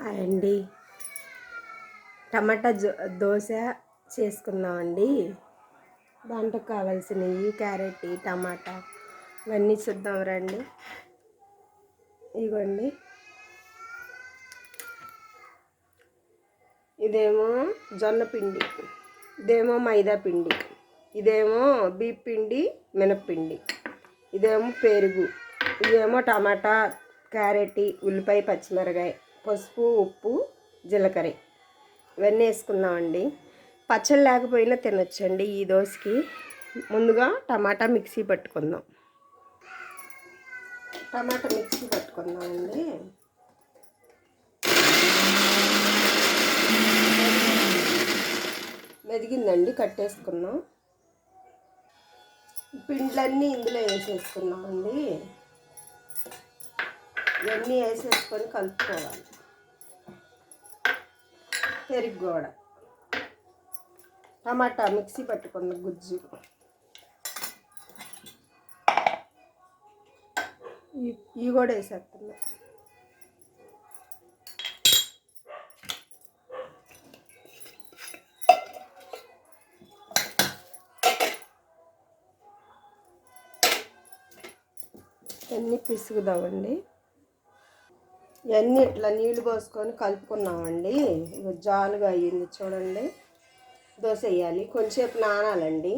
అండి టమాటా దోశ చేసుకుందామండి. దాంట్లో కావాల్సినవి క్యారెట్, టమాటా ఇవన్నీ చూద్దాం రండి. ఇదిగోండి, ఇదేమో జొన్న పిండి, ఇదేమో మైదా పిండి, ఇదేమో బియ్యం పిండి, మినప్పిండి, ఇదేమో పెరుగు, ఇదేమో టమాటా, క్యారెట్, ఉల్లిపాయ, పచ్చిమిరకాయ, పసుపు, ఉప్పు, జీలకర్ర ఇవన్నీ వేసుకుందామండి. పచ్చళ్ళు లేకపోయినా తినొచ్చండి ఈ దోశకి. ముందుగా టమాటా మిక్సీ పట్టుకుందాం. టమాటా మిక్సీ పట్టుకుందామండి. మెదిగిందండి, కట్టేసుకున్నాం. పిండ్లన్నీ ఇందులో వేసేసుకున్నామండి. ఇవన్నీ వేసేసుకొని కలుపుకోవాలి. పెరుగు కూడా, టమాటా మిక్సీ పట్టుకున్న గుజ్జు, ఇవి కూడా వేసేస్తున్నాం. ఇవన్నీ పిసుకుదామండి. ఇవన్నీ ఇట్లా నీళ్ళు పోసుకొని కలుపుకున్నామండి. జాలుగా అయ్యింది చూడండి. దోశ వేయాలి, కొంచెంసేపు నానాలండి.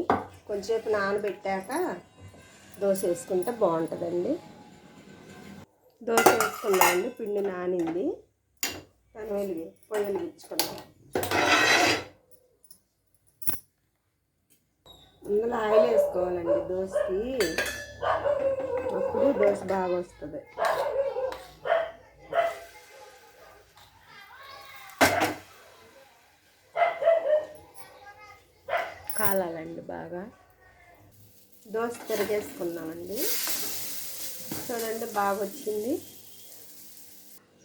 కొంచెంసేపు నానబెట్టాక దోశ వేసుకుంటే బాగుంటుందండి. దోశ వేసుకున్నామండి, పిండి నానింది. పొయ్యి వెలిగించుకున్నాం. ఇందులో ఆయిల్ వేసుకోవాలండి దోశకి, అప్పుడు దోశ బాగా వస్తుంది. కాలాలండి బాగా. దోశ తిరిగేసుకున్నామండి. చూడండి బాగా వచ్చింది.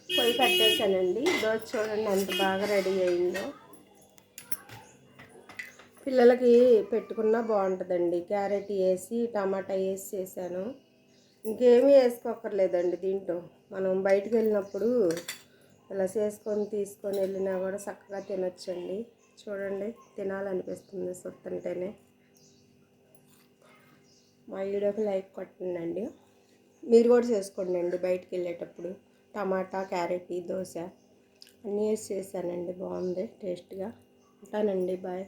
పొయ్యి కట్టేసానండి. దోశ చూడండి ఎంత బాగా రెడీ అయిందో. పిల్లలకి పెట్టుకున్నా బాగుంటుందండి. క్యారెట్ వేసి టమాటా వేసి చేశాను. ఇంకేమీ వేసుకోక్కర్లేదండి దీంట్లో. మనం బయటికి వెళ్ళినప్పుడు ఇలా చేసుకొని తీసుకొని వెళ్ళినా కూడా చక్కగా తినొచ్చండి. చూడండి, తినాలనిపిస్తుంది చూస్తుంటేనే. మా వీడియోకి లైక్ కొట్టండి. మీరు కూడా చేసుకోండి బయటికి వెళ్ళేటప్పుడు. టమాటా, క్యారెట్, దోశ అన్నీ వేసి చేశానండి. బాగుంది, టేస్ట్గా. ఉంటానండి, బాయ్.